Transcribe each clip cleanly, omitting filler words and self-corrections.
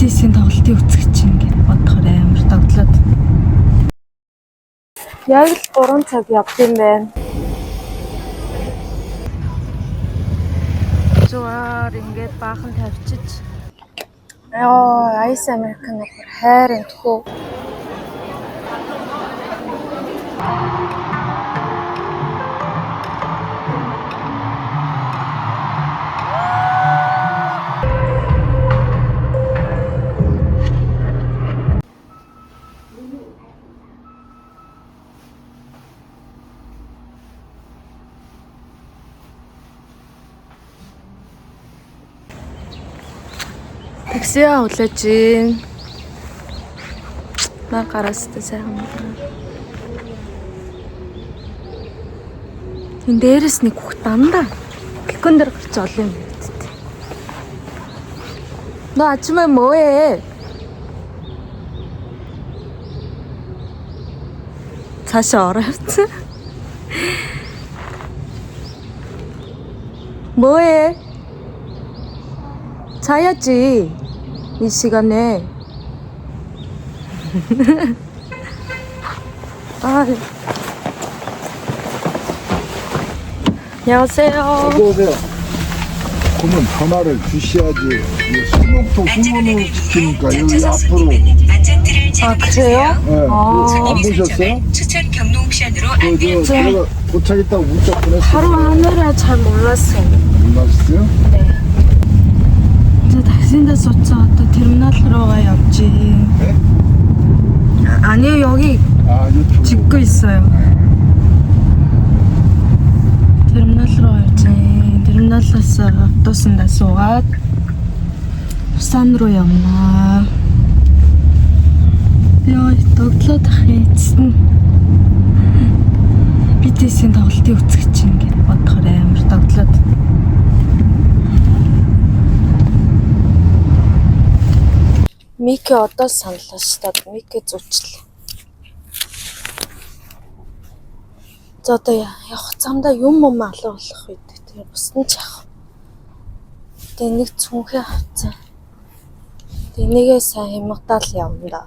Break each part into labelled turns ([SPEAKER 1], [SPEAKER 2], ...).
[SPEAKER 1] BTS-ийн тоглолтын үзэгч ингээд бодохоор амар догтлоод. Яг л 3 цаг явд юм байна. Зугаар ингээд баахан тавьчих. Ice American хайрын тхүү. Такси авлаач юм. Наа гараастай сайхан байна. Тэн дээрээс нэг хөх дандаа балкон дээр гарч олон юм гэдэг. 너 아침에 뭐해? 다시 어렵지? 뭐해? 자야지 이 시간에. 아, 안녕하세요.
[SPEAKER 2] 어서오세요. 그러면 전화를 주셔야지. 수목토 후문을 시키니까 여기 앞으로.
[SPEAKER 1] 아, 그래요?
[SPEAKER 2] 네,
[SPEAKER 1] 아.
[SPEAKER 2] 안 보셨어요?
[SPEAKER 3] 추천 경로 옵션으로
[SPEAKER 2] 제가 도착했다고 문자 보냈어요.
[SPEAKER 1] 하루 하느라 잘 몰랐어요.
[SPEAKER 2] 몰랐어요?
[SPEAKER 1] 네. 이제 다신데서 또 테르미널로 가야지.
[SPEAKER 2] 네?
[SPEAKER 1] 아니요, 여기
[SPEAKER 2] 아, 유튜브.
[SPEAKER 1] 짓고 있어요. 테르미널로 가야지. 테르미널에서 버스나 쏘아 부산으로 явна. Яа, тоглоод хийцэн. BTS-ийн тоглолтын үзэгч ингээд бодохоор амар тоглоод. Микки одоо саналаа шүү дээ. Микки зүүчлээ. За одоо явах замдаа юм алга болох үед тэгээ бусдын ч яах. Тэгээ нэг цүнхээ авцсан. Тэгээ нэгээ сайн хямгадаал явна да.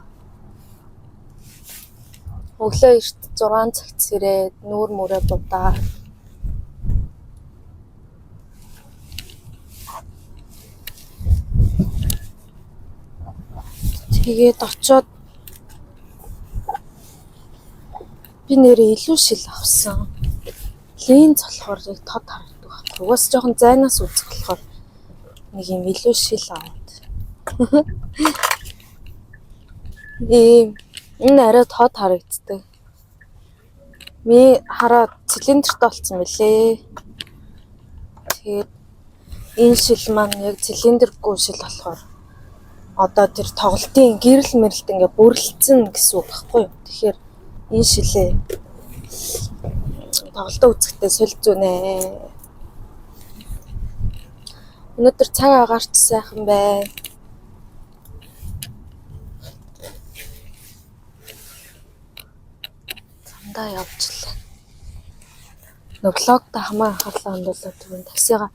[SPEAKER 1] Өглөө эрт 6 цагт сэрээд нүүр мөрөө будаа. Тэгээд очоод би нэрээ илүү шил авсан. Линз болохоор яг тод харагддаг байна. Угаас жоохон зайнаас үзэх болохоор нэг юм илүү шил аваад. Энэ арай тод харагддаг. Ми хараад цилиндрт болцсон мөлий. Тэгээд энэ шил маань яг цилиндргүй шил болохоор одоо тэр тоглолтын гэрэл мэрэлт ингээ бүрлэлцэн гэсэн үг байхгүй юу? Тэгэхээр энэ шилээ тоглолтоо үзэхдээ соль зүүнэ. Өнөөдөр цаг агаарч сайхан байна. Замдаа явжлаа. Влогта хамаа анхаарлаа хандуулаад түрүүн таксигаа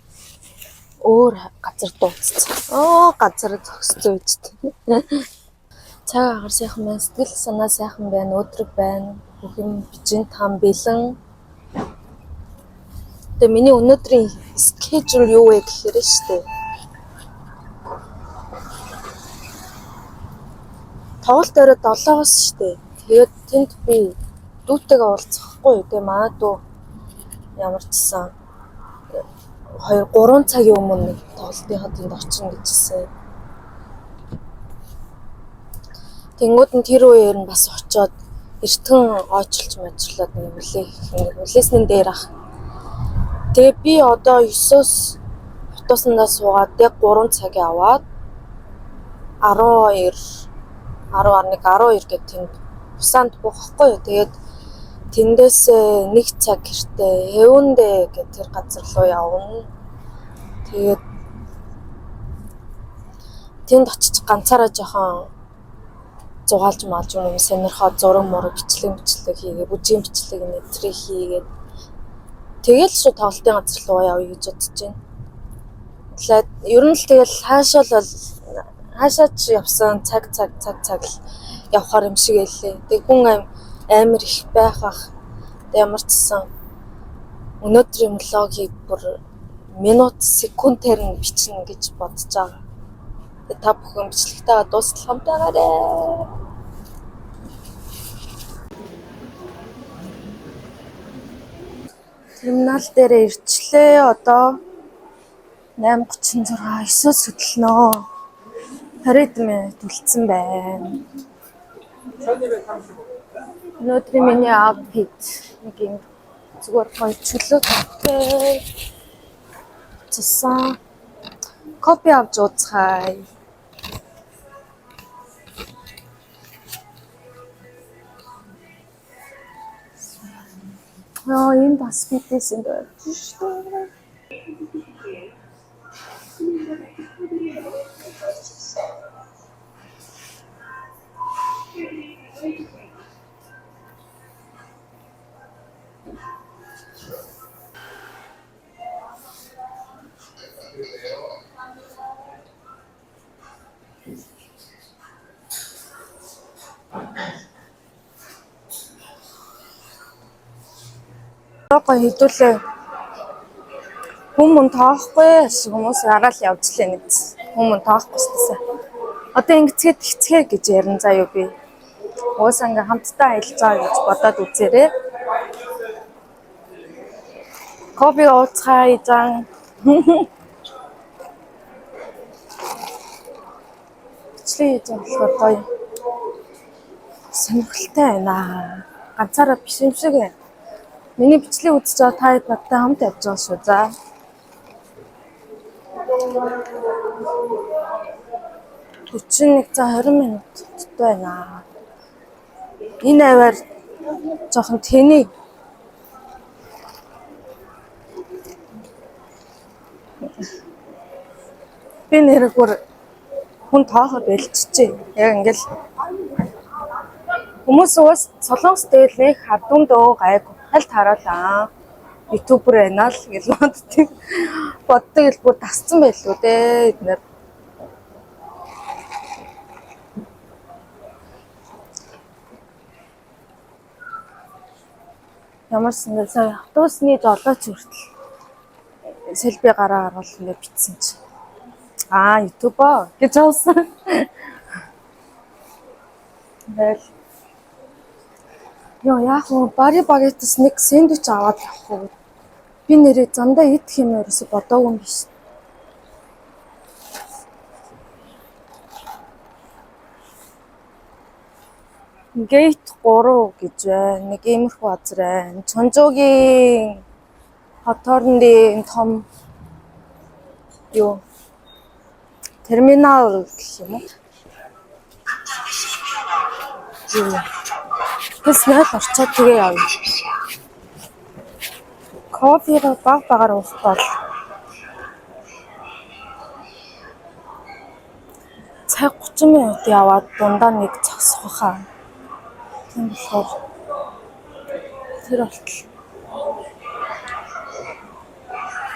[SPEAKER 1] өөр газар дууцсан. Газар зогсцсон үстэй. Цаг агаар сайхан байна, сэтгэл санаа сайхан байна, өдрөг байна. Бүх юм бичэн там бэлэн. Тэгээ миний өнөөдрийн schedule юу вэ гэхээр штэ. Тоглолт орой 7-оос штэ. Тэгээд тэнд би дүүтэйгээ уулзахгүй юу. Тэгээ манай дүү ямар ч сан 2-3 цагийн өмнө нэг тоглолтынхаа тэнд очино гэжсэн. Тэнгүүд нь тэр үеэр нь бас очиод эртхэн ойчилж мажлаад нэг хүлээснэн дээр ах. Тэгээ би одоо 9-оос автобуснаа суугаад яг 3 цагийн аваад 12 гээд тэнд Бусанд буухгүй юу. Тэгээд тэндээс 1 цаг гэртээ Хэвэндэ гэх тэр газар руу явна. Тэгээд тэнд очиж ганцаараа жоохон зугаалж маалж юм сонирхоод зураг мураг бичлэг хийгээ, бүжгийн бичлэг нэтрийг хийгээд тэгэл шууд тоглолтын газар руу явъя гэж бодож байна. Тэгэхээр ер нь л тэгэл Хаашаа ч явсан цаг л явахаар юм шиг байлээ. Тэг хүн амар их байхах. Ямар ч сан өнөөдрийн влогийг бүр минут секундээр нь бичнэ гэж бодож байгаа. Тэг та бүхэн бичлэгтээ дуустал хамтаагаарай. Терминал дээр ирчлээ. Одоо 8:36 9-оос хөдлөнө. 20 минут үлдсэн байна. Өнөөдрийн миний outfit нэг юм зүгээр гоё чөлөөтэй. Цусан кофе авч ууцгаая. Энэ бас фитнес юм байна шүү дээ. Гоо хэдүүлээ. Хүмүүс тоохгүй хүмүүс агаал явжлаа нэг. Хүмүүс тоохгүй шээ. Одоо ингэцгээ гэж ярина заяа би. Уусаа ингээм хамтдаа аялцгаа гэж бодоод үзээрэй. Кофе ууцгаая зан. Бичлэг хийж болохоор гоё. Сонирхолтой байна. Ганцаараа биш юм шиг байна. Миний бичлэг үзэж байгаа та хэд надтай хамт явж байгаа шүү. За. Өчигдөр за 20 минуттай байна. Энэ аваар жоохон тэний. Би нэрээр хүн тооход бэлчжээ. Яг ингээл хүмүүс уус солонгос дээл нэг хадуун дөө гайгүй аль тараалаа. Ютубер байна л гэж боддог л бүр тасцсан байлгүй дээ эднэр. Ямар сандал сая автобусны жолооч хүртэл селфи гараа харуул ингэ битсэн чи. Ютубер гэж авсан. Тэгэл яах вэ? Бари багетс нэг сэндвич аваад явах уу? Би нэрээ зандаа идэх юм ерөөсө бодоогүй юм биш. Gate 3 гэж байна. Нэг иймэрхүү газар байна. Чонжуугийн хотоорны том юу? Терминал гэх юм уу? Тэснэ орчоод тэгээ явна. Кофег багаар уух бол цаг 30 минут яваад дундаа нэг зогсох хаа. Тийм болохоор тэр болтол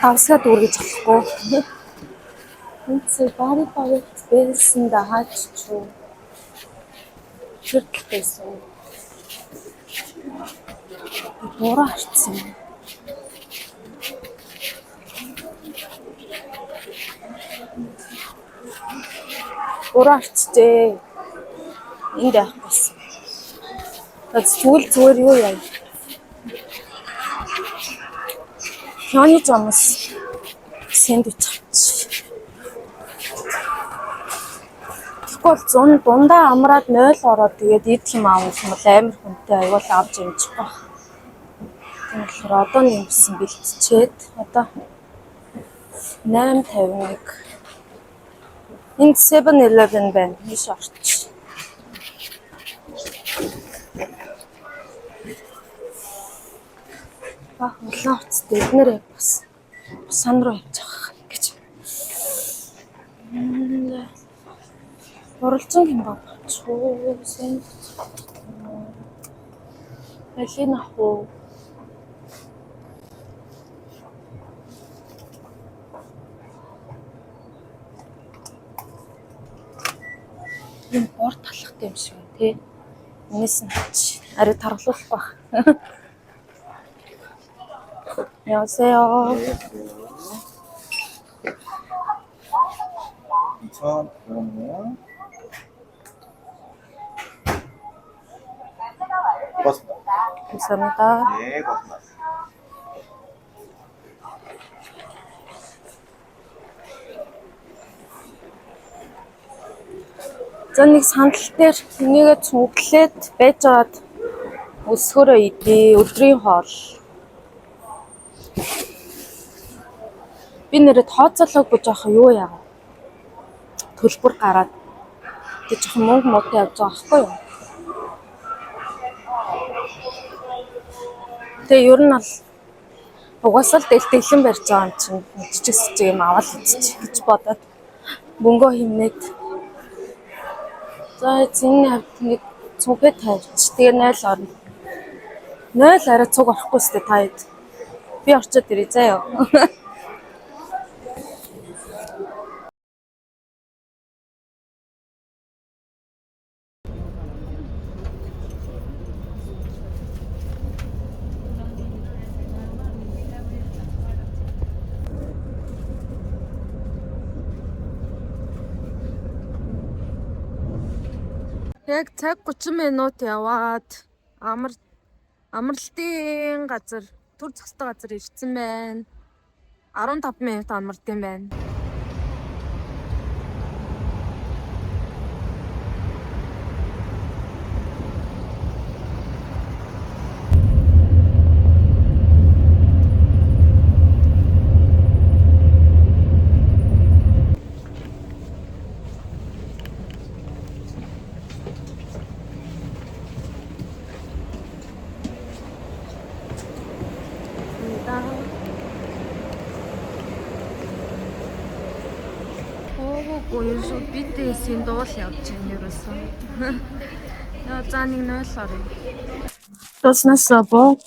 [SPEAKER 1] 5 сар үргэж болохгүй. Үнцээ бари байсан да хаач чуу. Тэрктэйсэн. Буруу харцсан. Буруу харцжээ. Энд явах гэсэн. Зүгээр юу яа. Хяны замс сэндвич авч. Тэгвэл дундаа амраад 0 ороод тэгээд идэх юм аавал амар хүнтэй аюул авч юмчих баг. Тийм болохоор одоо нэмсэн бэлтчихэд одоо 8:51. Энд 7-Eleven байна. Биш орч. Улаан уцтай эднэр бас сан руу явж байгаа гэж. Уралцсан юм байна. Чуусэн. Алин ах уу? юм бор талхтай юм шиг байна тий. Энэс нь арай тархлуулах баг. 안녕하세요.
[SPEAKER 3] 2,000원이요. 고맙습니다.
[SPEAKER 1] 감사합니다.
[SPEAKER 3] 네, 고맙습니다.
[SPEAKER 1] За нэг сандал дээр энийгээ цуглаад байж аваад өсгөрөө идээ өдрийн хоол. Би нэрээ тооцоолоогүй жоохон юу яагаад төлбөр гараад тэг жоохон мөнгө муутай явж байгаа байхгүй юу. Тэгээ ер нь бол угаасаа л дэлтэлэн барьж байгаа юм чинь жижиг юм аваад идчих гэж бодоод мөнгөө хэмнээд за энэ хавьд нэг цугээ тавьчих. Тэгээ 0 орно. 0 арай цуг орохгүй сте таад. Би орчод ирээ заяа. Яг цаг 30 минут яваад амралтын газар төр зохистой газар ирсэн байна. 15 минут амралтын байна. Ерөөсөө BTS-ийн дуул явж байна ерөөсөө. Яа за нэг 0 орё. Тоснасаа боо.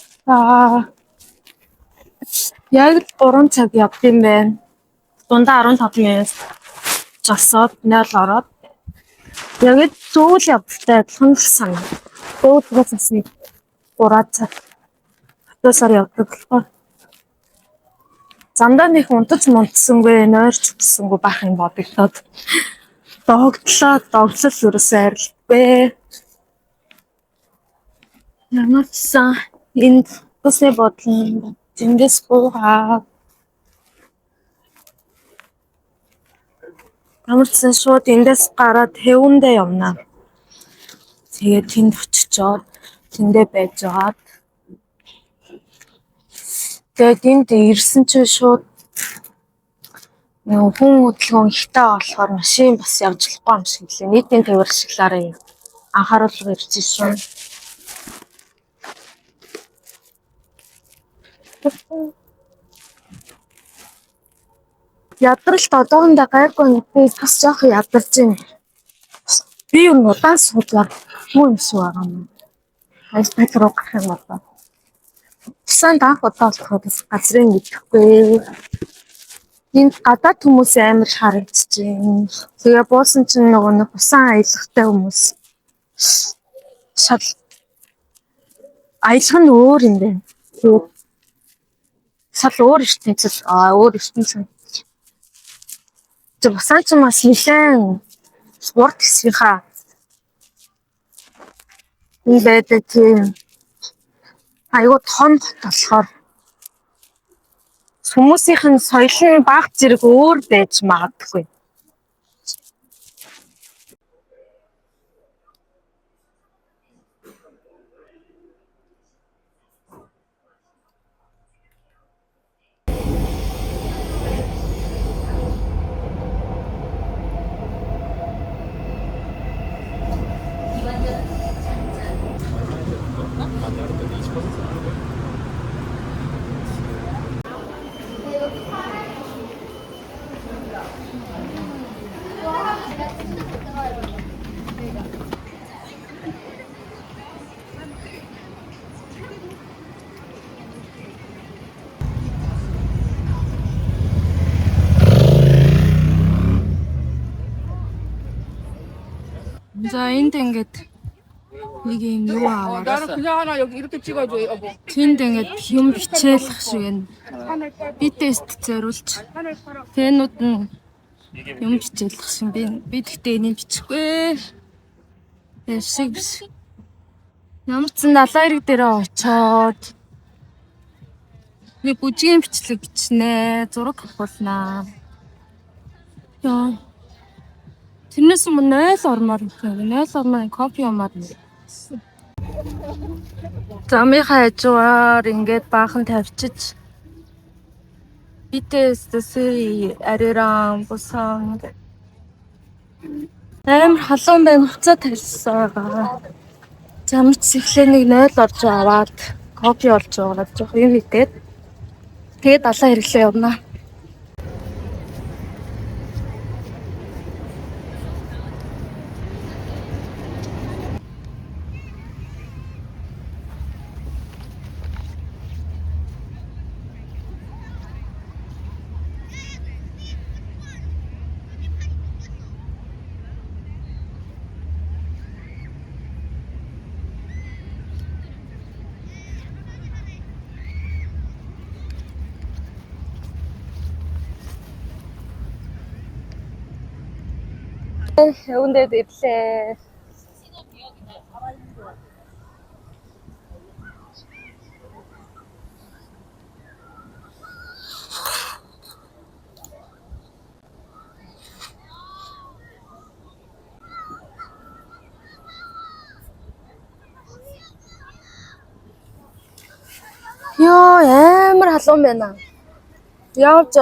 [SPEAKER 1] Яг 3 цаг явд юм байна. Дундаа 15 минут жосоод 0 ороод. Яг зүйл явдалтай адилхан л санаа. Өөдгөөс нэг 3 цаг. Тоосоор явдаг болохоор. Замдаа нэг унтаж мунтсангүй, нойрч өгсөнгүй байх юм бодогдоод. Догтлол ерөөсөө арилгүй. Ямарсан энэ төсний бодлон эндээс буугаа. Ямарсан шууд эндээс гараад хэвэндээ явна. Тэгээд тэнд очичоод тэндээ байж байгаа. Тэгээд энд ирсэн чинь шууд нэг хүн хөдөлгөөн ихтэй болохоор машин бас явж болохгүй юм шиг лээ. Нийтийн тээвэр ашиглаарай. Анхааруулга ирсэн шүү. Ядралт одоохондоо гайгүй би бас жоох ядарч байна. Би юу удаан суудлаа муу юм шиг байгаа юм. Хайстаг руу гарах юм байна. Сан даах удаа болоход газрын мэдэхгүй. Энд гадаад хүмүүс амар харагдчихээн. Тэгээ буусан чинь нөгөө нэг усан аялахтай хүмүүс. Шал аялах нь өөр юм байна. Шал өөр ертөнцөд өөр ертөнцөд. Тэг усан ч бас нэлээд спорт хэсгийнхаа энэ байдаг тийм айгуу том болохоор хүмүүсийнх нь соёлын баг зэрэг өөр байж магадгүй. За энд ингээд нэг юм юу аваад.
[SPEAKER 4] 나는 그냥 하나 여기 이렇게 찍어줘, 여보.
[SPEAKER 1] Тэнд ингээд юм бичээлэх шиг байна. Би тест зориулж. Фэнүүд нь юм бичээлэх шиг би гэхдээ энийг бичихгүй. Эсэг биш. Ямар ч налаа хэрэг дээрээ очоод би бүжгийн бичлэг бичнэ, зураг авуулнаа. Яа. Тэрнээс өмнө 0 ормоор юм. 0 ормоор копи юмар. Замынхаа хажуугаар ингээд баахан тавьчих. BTS-ийн ариран бусан амар халуун байна, хуцаа тавьсан байгаа. Замч эхлээ нэг 0 орж аваад копи олж байгаа. Жох юм хийгээд тэгээд далаа хэрэглээ явна. Үүндээ дэвлээ. Йоо, амар халуун байна. Явж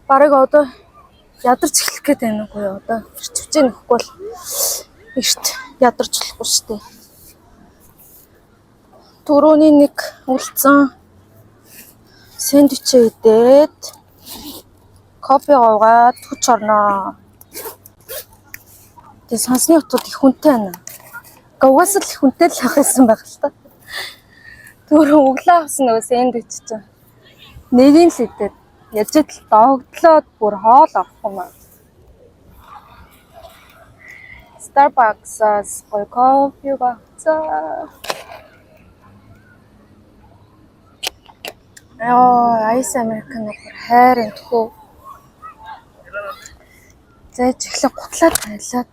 [SPEAKER 1] бараг одоо ядарч эхлэх гээд байна уу юу одоо ирчвчээ нөхгүй бол ихт ядарч болохгүй шүү дээ. Төрөний нэг үлдсэн сэндвичээ идээд кофе уугаад хүч орноо. Тэгээ сонсны утууд их хүнтэй байна. Угаас л их хүнтэй л явах гэсэн байх л та. Төрөө өглөө авсан нөгөө сэндвич чинь нэгийн л идээд яжид л догтлоод бүр хоол авах юм аа. Starbucks-аас гоё кофе авцаа. Айс американо хайрын тхүү. Зайж эхлэх гутлаад тайлаад.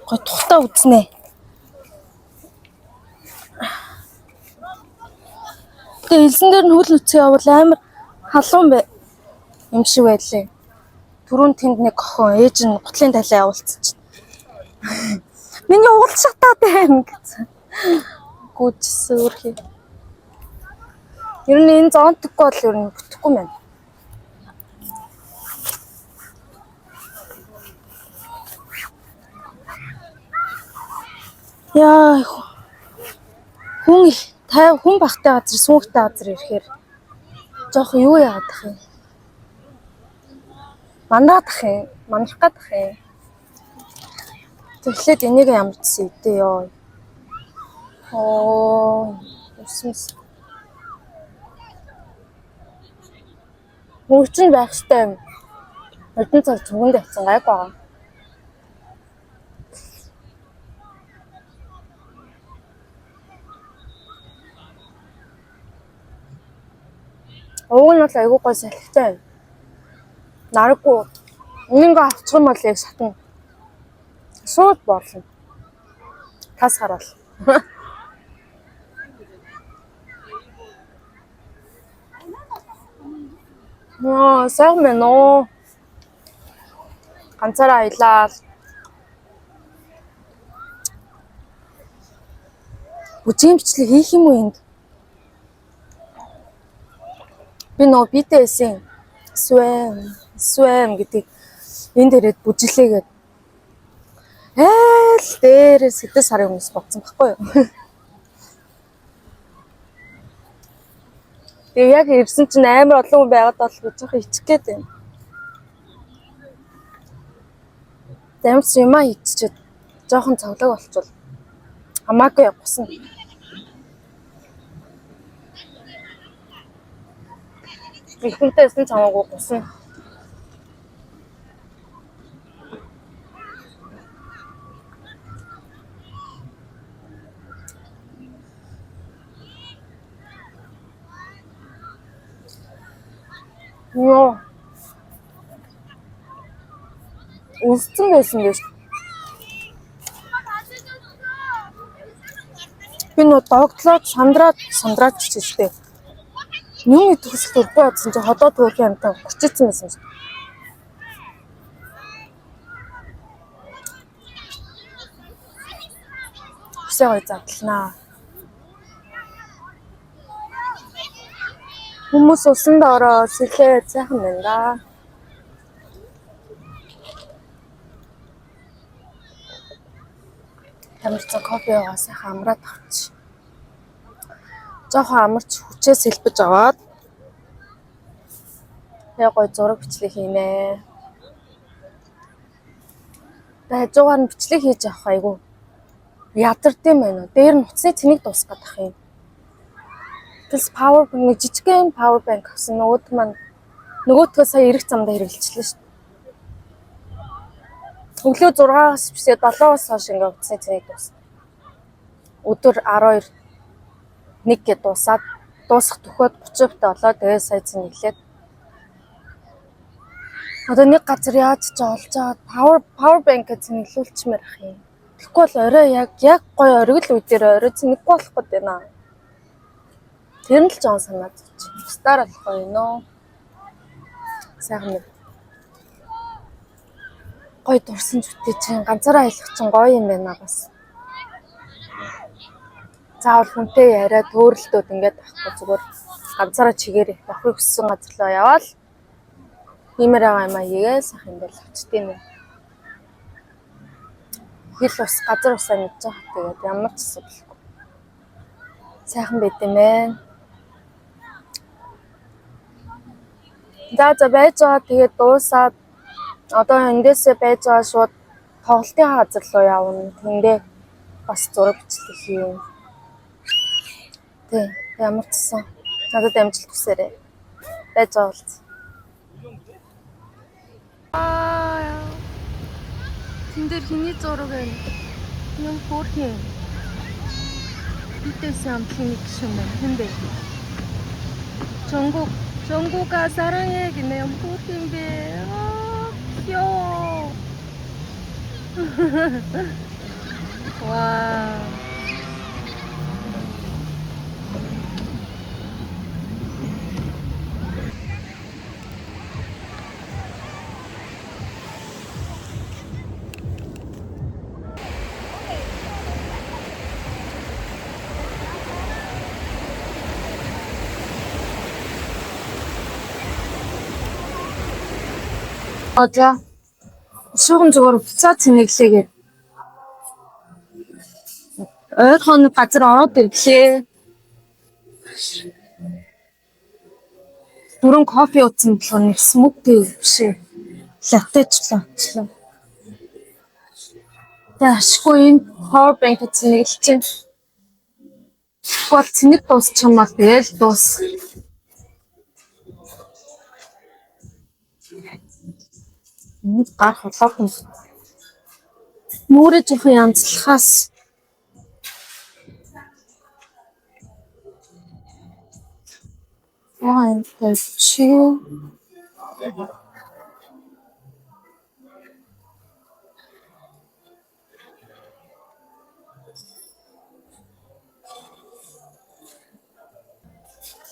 [SPEAKER 1] Гоё тухтаа үзнэ. Тэгээ хэлсэн дээр нь хөл нүцээ явал амар халуун юм шиг байлээ. Түрүүн тэнд нэг охин ээж нь гутлын талаа явуулсан чинь. Миний уулзах таа байна гэсэн. Гүжсэн үрхий. Ер нь энэ зонтгүй бол ер нь бүтэхгүй мэн. Яа хүн багтай газар сүүгтэй газар ирэхээр жоох юу яагаад ах юм. Мандах юм. Манлах гадах юм. Тэгэхлээр энийг ямар ч идэ ёо. Усмс. Мөрчин байх штэ. Өдөн цаг зүгэнд авсан гайг байгаа. Уг нь бол айгүй гой салхитай. Нараггүй. Энийг авчих юм бол яг сатна. Сууд болно. Тас хараал. Сайн байна уу? Ганцаараа аялаа. Бүжгийн бичлэг хийх юм уу энд? Би нөө BTS-ийн Swam гэдэг энэ дээрээ бүжиглээгээд айл дээр сэдэ сарын хүмүүс бодсон байхгүй юу? Тэгээ яг ирсэн чинь амар олон хүн байгаад бол жоохон ичэх гээд байна. Дэмс юмаа хийчихээд жоохон цавлаг болчихвол хамаагүй явсан. Ихэнтэйсэн цамаагүй гусан. Йоо. Устсан байсан гэж. Би нөө догтлоод сандраад чижтэй. Юуны төгсөлт өргөө бодсон чи ходоо төөрхийн амтаа гүчээсэн байсан шүү. Хүсээ гоё задлнаа. Хүмүүс усан доороо сэлээ сайхан байна да. Тамирчин кофе яваа сайхан амраад авч. Жохон амарч хүчээ сэлбэж аваад яг гоё зураг бичлэг хийнэ. Тэгээ хажуугаар нь бичлэг хийж авах айгу ядард юм байна. Дээр нь утасны цэнийг дуусгах гэдэг юм. Тэс power bank жижигхэн power bank авсан нөгөөдгөө сая ирэх замдаа хэрэгжилчихлээ шүү. Өглөө 6-аас бишээ 7-оос хойш ингээ утасны цэнийг дуусна. Өдөр 12 1 гээд дуусах төхөөд 30 битэ болоо тэгээ сая цэн иглээд. Одоо нэг газар яаж ч олжоод power bank цэнэглүүлчмээр ах юм. Тэгэхгүй бол орой яг гоё оргил үе дээр орой цэнэггүй болох гээд байна. Тэр нь л жоон санаад чи. Бусдаар болох юм нөө. Сайхан нэг. Гоё дурсан зүтээ чинь ганцаараа аялах чинь гоё юм байна бас. Заавал хүнтэй яриад төөрөлтөд ингээд авахгүй зүгээр ганцаараа чигээрээ авахыг хүссэн газар руу яваал. Иймэр байгаа юм аягээ сайхан юм бол авчтiin нэ. Хэл ус газар усаа мэдж байгаа. Тэгээд ямар ч асуудалгүй. Сайхан байт юм байна. За байж байгаа тэгээд дуусаад одоо эндээсээ байж байгаа шууд тоглолтын газар руу явна. Тэндээ бас зураг бичлэг хийв. Тэг ямар ч сан. Надад амжилт хүсээрэй. Байж байгаа бол. Тэн дээр хиний зураг байна. Юм хөөрхөн. Битээс амтлын гişүн байна. Хэн бэ? 정국아 사랑해 기네 엄포팀비 귀여워. 와. 어디야? 수금적으로 부사치니까 어디는 가지러 어디지? 그런 커피 같은 건 스모키 없이 라떼처럼. 야, 시고인 파워뱅크 치니까 꽉 치니까 또 정말 내일 또 гарах хулаахан мөрөж их янзлахаас чи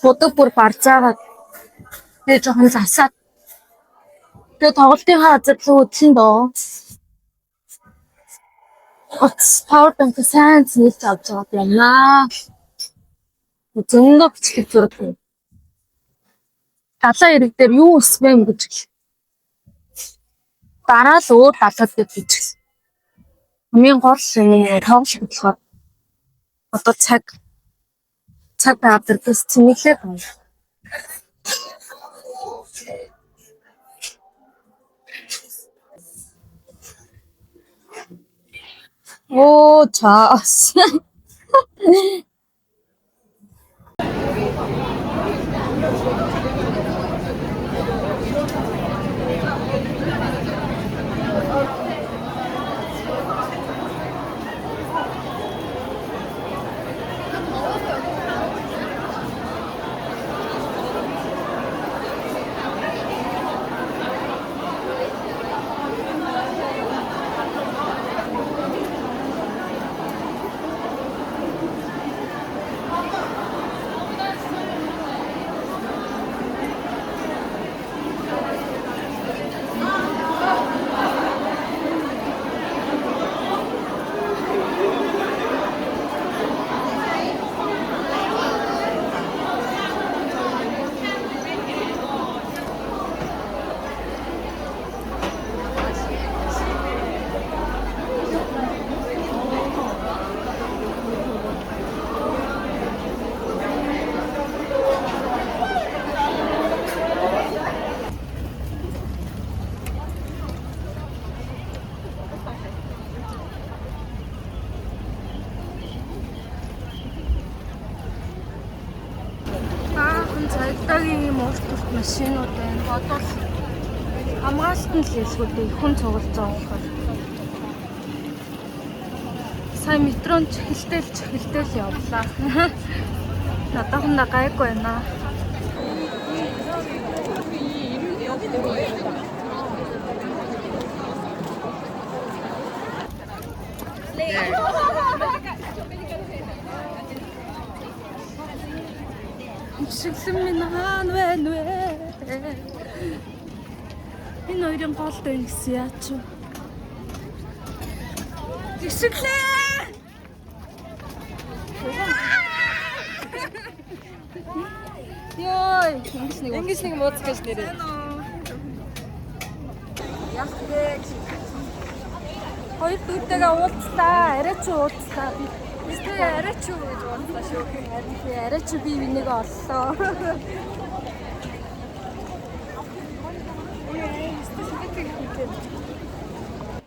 [SPEAKER 1] фото бүр барзаагаад тэгээ жоохон засаад 그 тоглолтын газар руу үтсэн доо. Powerbank сайн зээл авч байгаа юм. Зөндөө бичлэг зураг. Далаа ирэг дээр юу өсвэм гэж. Дараа л өөр далаад бичлэг. Хамгийн гол нь тоглолт болохоор одоо цаг авдагс цэнэглээ байна. 오, 좋았어. Одоогийн ийм урт машинууд байна. Бодвол хамгаалтанд л ялгуудыг хүн цуглаж байгаа юм байна. Сайн метронд чихэлтэл явлаа. Надад гайгүй байна. Шиглэн минь хаана байна вэ? Энэ хоёрын гол дэйн гэсэн яач вэ? Шиглэн! Ёй, ингэж нэг мууцгаж нэрээ. Яг тэг. Хоёр дүүтэйгээ уулзлаа, арайч уулзлаа. Бид арайч гэж уулзлаа шүү. Арайч би бинийг оллоо.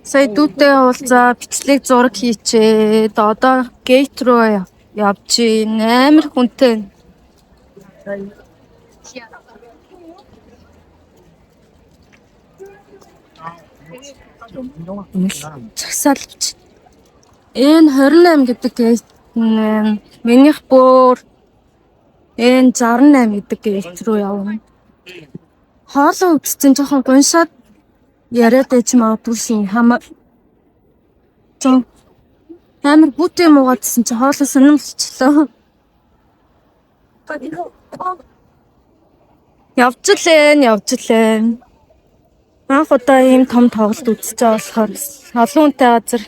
[SPEAKER 1] Сая дүүтэй уулзаа бичлэг зураг хийчээд одоо гейт руу явж амар хүнтэй. Цагсаалч. Энэ 28 гэдэг гейт минийх бүр энэ 68 гэдэг гейт руу явна. Хоолоо үзсэн жоохон гуншаад яриад байж магадгүй шин амар бүтэн муугадсан чи хоолоо сонирмолчлоо. Явжлаа. Анх удаа ийм том тоглолт үзэж байгаа болохоор олон хүнтэй газар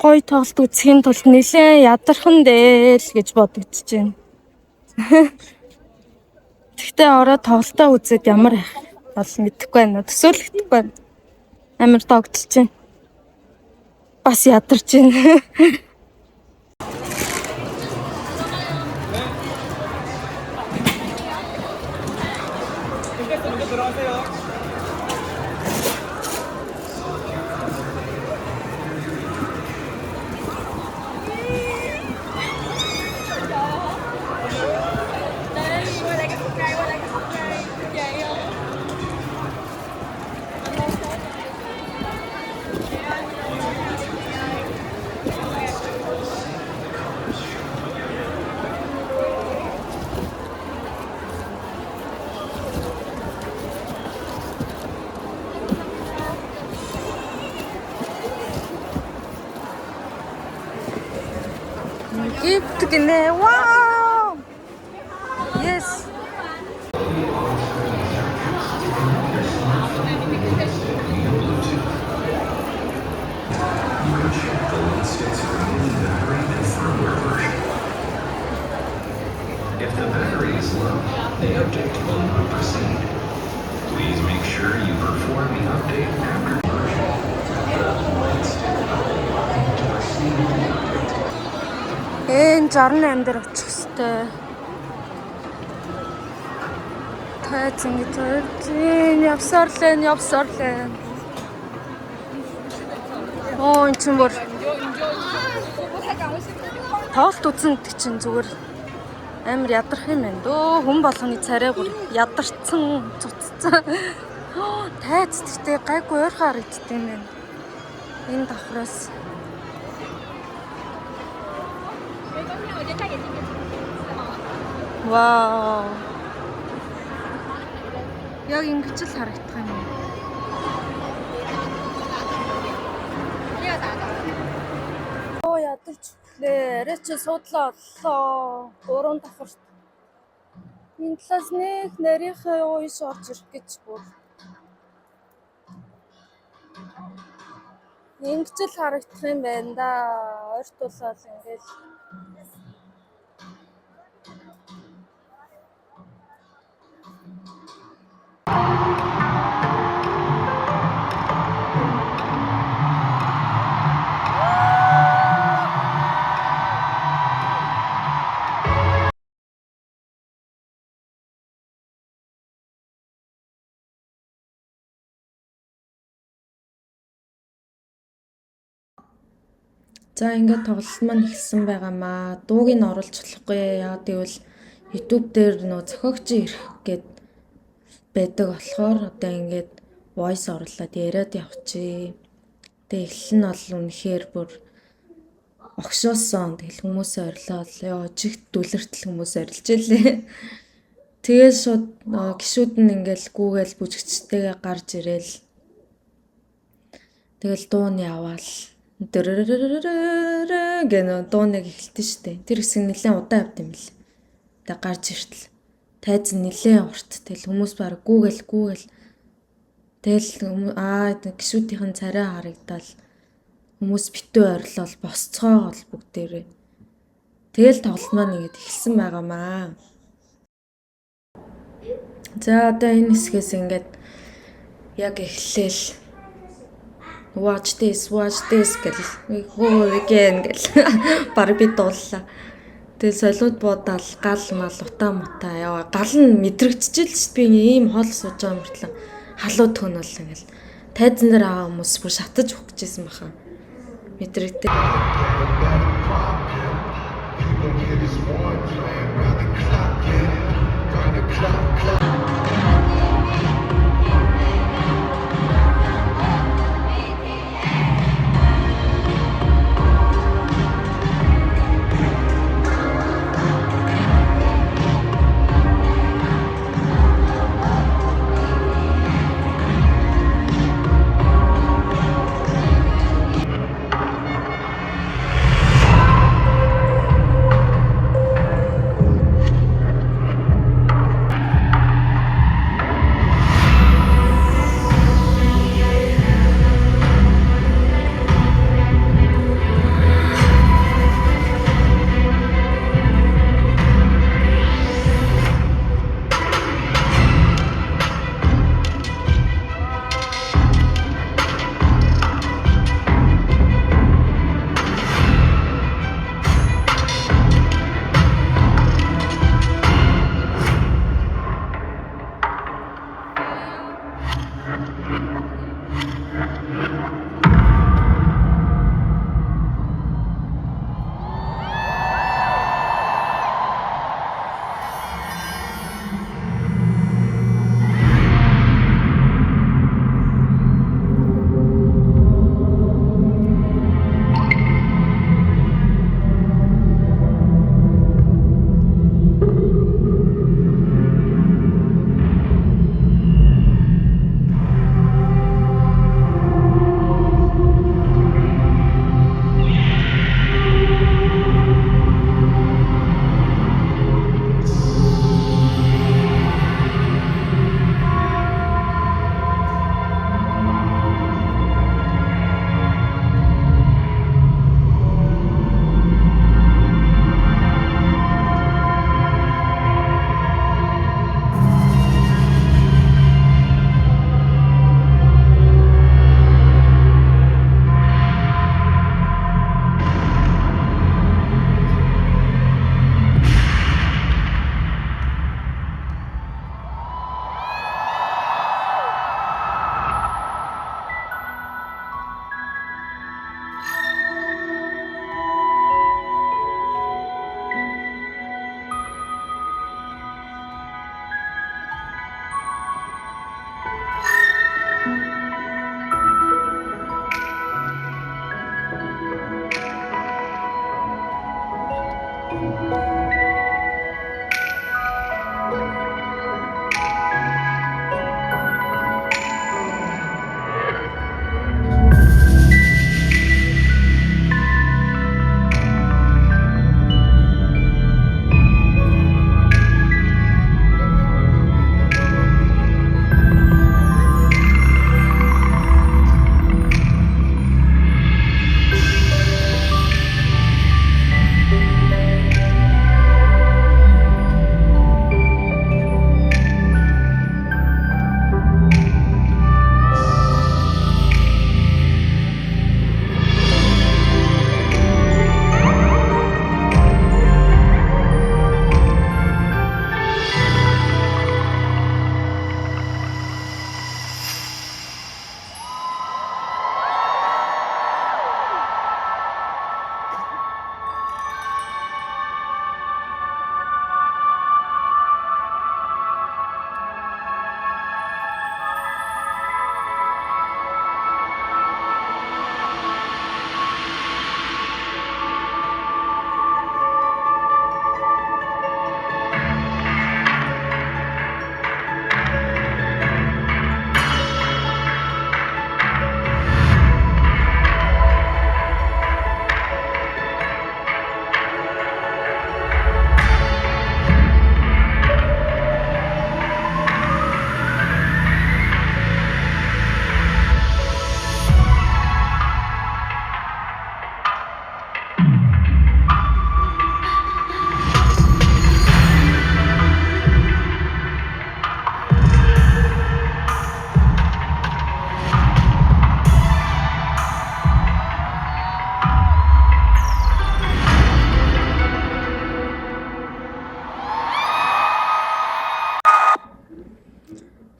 [SPEAKER 1] гоё тоглолт үзэхийн тулд нэлээд ядархан дээ л гэж бодогдож байна. Тэгтээ ороод тоглолтоо үзээд ямар их бол мэдэхгүй байна. Төсөөлөгдөхгүй байна. Амар тогтолж байна. Бас ядарч байна. Gift gini, wow, yes.
[SPEAKER 5] If the battery is low, the update will not proceed. Please make sure you perform the update after
[SPEAKER 1] Энэ 68 дээр очих хэвээр. Тайц ингэж явсаар лээ. Оо энэ чинь бүр тоглолт үзэн гэдэг чинь зүгээр амар ядарх юм байна дөө. Хүн болгоны царай бүр ядарсан, цуцсан. Тайц гэхдээ гайгүй ойрхон харагддаг юм байна. Энэ давхраас вау. Яг ингэж л харагдах юм. Оо ядарч лээ. Арай чи суудлаа оллоо. 3 давхарт. Энэ талаас нэг нарийнхаа уйш орж ирэх гэж бүр. Ингэж л харагдах юм байна да. Ойртуулаад ингээл. За ингээд тоглолт маань эхэлсэн байгаамаа. Дууг нь оруулж болохгүй. Яагаад гэвэл YouTube дээр нөө зохиогчийн ирэх гээд байдаг болохоор одоо ингээд voice оруулаад яриад явчих. Тэгээ эхлэл нь бол үнэхээр бүр огшоосон. Тэгэл хүмүүсээ орилоод ёо жигт дүлэртэл хүмүүс орилж илээ. Тэгээ шууд гişүүд нь ингээл гүүгээл бүжигчтэйгээ гарч ирээл. Тэгэл дууны аваал гэнэ дууныг эхэлтэн штэ. Тэр хэсэг нэлээд удаан явд юм бэл. Тэгээ гарч иртэл тайз нэлээд урт. Тэгэл хүмүүс баг гүүгээл. Тэгэл гişүүдийн царай харагдал хүмүүс битүү орилол босцоогоо бүгдээрээ. Тэгэл тоглолт маань ингэж эхэлсэн байгаамаа. За одоо энэ хэсгээс ингээд яг эхлээл watch this гэл again гэл баг би дууллаа. Тэгэл солиуд буудаал гал мал утаа мутаа яа гал нь мэдрэгдчихэл ш би ийм хоол сууж байгаа мөртлөө халуу төн бол ингээл тайзан дээр аваа хүмүүс бүр шатаж өгөх гэжсэн баха. Мэдрэгдээ.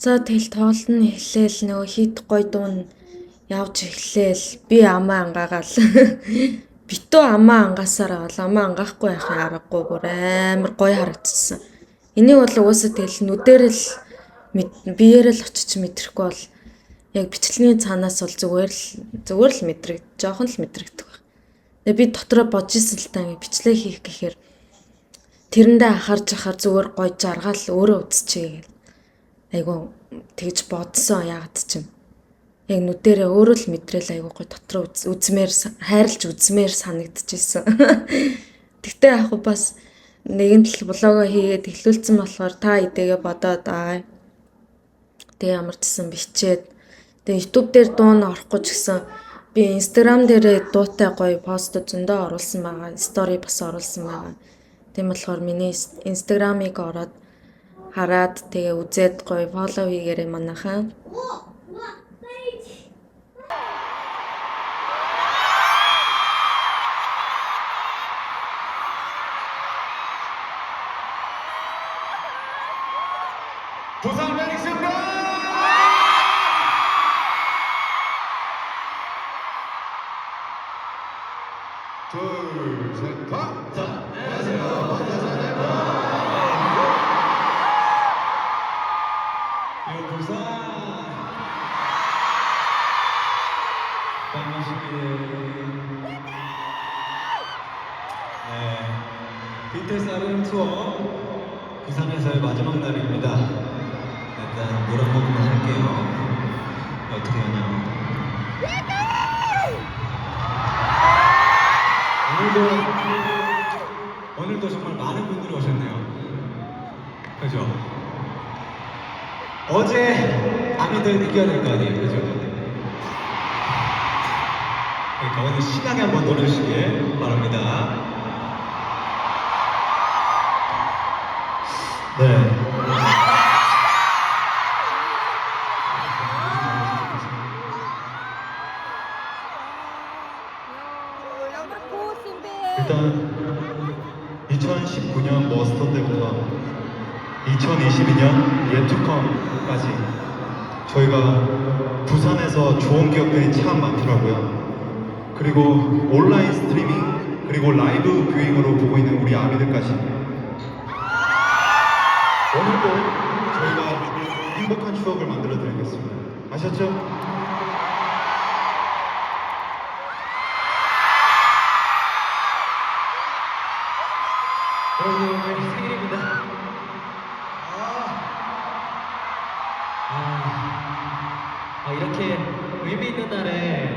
[SPEAKER 1] За тэгэл тоолн эхлээл нөгөө хит гой дуун явж эхлээл би амаа ангаагаал. Битүү амаа ангаасаар авал амаа ангаахгүй байхын аргагүй бүр амар гоё харагдчихсан. Энийг бол угаасаа тэгэл нүдээр л биеэр л очиж мэдрэхгүй бол яг бичлэгийн цаанаас бол зүгээр л жоохон л мэдрэгдэх байх. Тэгээ би дотроо бодож ирсэн л та бичлэг хийх гэхээр тэрэндээ анхаарч ахаар зүгээр гоё жаргаал өөрөө үзчихье гэл. Айгу тэгж бодсон яагаад ч юм. Яг нүдэрээ өөрөө л мэдрэл айгу гоё дотроо үзмээр хайрлж үзмээр санагдчихсэн. Тэгтээ яг бас нэгэн тал блогоо хийгээд эхлүүлсэн болохоор та идэгээ бодоод тэгээ ямар ч гэсэн бичээд тэгээ YouTube дээр дуун орохгүй ч гэсэн би Instagram дээрээ дуутай гоё пост зөндөө оруулсан байгаа. Story бас оруулсан байгаа. Тийм болохоор миний Instagram-ыг ороод хараад тэгээ үзээд гоё follow хийгээрэй манайхаа.
[SPEAKER 5] 부산 웨딩입니다. 둘, 셋, 가! 자, 안녕하세요. 부산. 반갑습니다. BTS 투어 부산에서의 마지막 날입니다. 일단 물 한 모금만 할게요. 어떻게 하냐? 오늘도 정말 많은 분들이 오셨네요. 그죠? 어제 아미들 이겨야 될 거 아니에요, 그죠? 그러니까 오늘 신나게 한번 놀아주시길 바랍니다. 네. 일단 2019년 머스터 때부터 2022년 예투컴까지 저희가 부산에서 좋은 기억들이 참 많더라고요. 그리고 온라인 스트리밍 그리고 라이브 뷰잉으로 보고 있는 우리 아미들까지 오늘도 저희가 행복한 추억을 만들어 드리겠습니다. 아셨죠? 여러분 오늘 생일입니다.
[SPEAKER 6] 이렇게 의미 있는 날에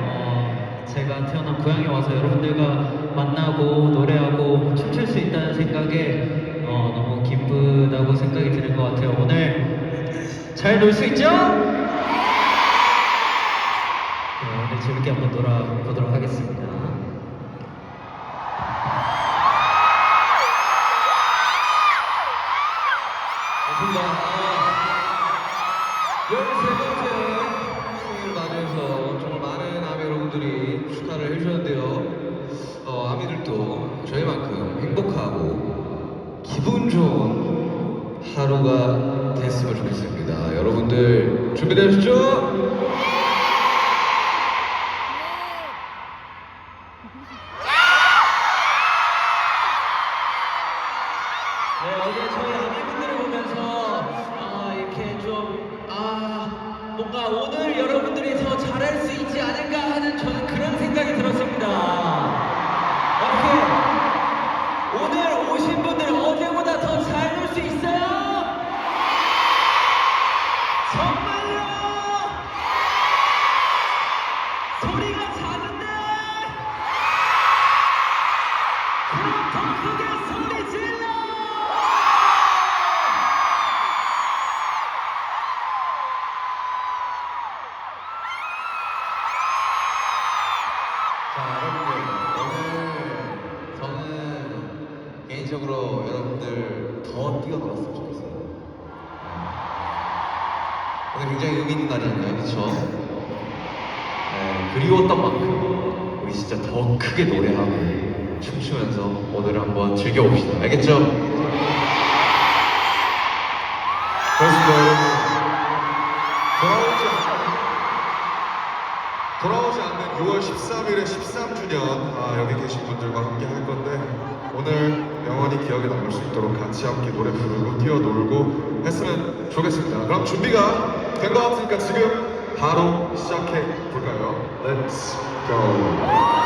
[SPEAKER 6] 제가 태어난 고향에 와서 여러분들과 만나고 노래하고 춤출 수 있다는 생각에 너무 기쁘다고 생각이 드는 것 같아요. 오늘 잘 놀 수 있죠? 오늘 재밌게 한번 놀아보도록 하겠습니다.
[SPEAKER 7] 생일 맞이해서 정말 많은 아미 여러분들이 축하를 해주셨는데요. 아미들도 저희만큼 행복하고 기분 좋은 하루가 됐으면 좋겠습니다. 여러분들 준비되셨죠?
[SPEAKER 6] 네, 어제 저희 아미분들을 보면서 이렇게 좀 뭔가 오늘 여러분들이 더 잘할 수 있지 않을까 하는 저는 그런 생각이 들었습니다. 어떻게 오늘 오신 분들 어제보다 더 잘 놀 수 있어요? 정말요? 소리가 작은데? 그럼 더 크게 소리 질러!
[SPEAKER 7] 자, 여러분들 오늘 저는 개인적으로 여러분들 더 뛰어놀았으면 좋겠어요. 오늘 굉장히 의미 있는 날이잖아요, 그렇죠? 네, 그리웠던 만큼 우리 진짜 더 크게 노래하고 춤추면서 오늘을 한번 즐겨봅시다. 알겠죠? 그렇습니다, 여러분. 머지 않는 6월 13일의 13주년 여기 계신 분들과 함께 할 건데 오늘 영원히 기억에 남을 수 있도록 같이 함께 노래 부르고 뛰어놀고 했으면 좋겠습니다. 그럼 준비가 된 것 같으니까 지금 바로 시작해 볼까요? Let's go.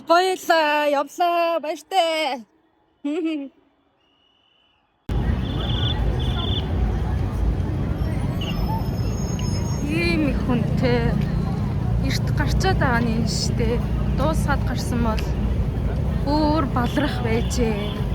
[SPEAKER 1] Баярлаа, явлаа, баяртай. Ийм их хүнтэй эрт гарчаад байгаа нь шүү дээ. Дуусгаад гарсан бол өөр балрах байжээ.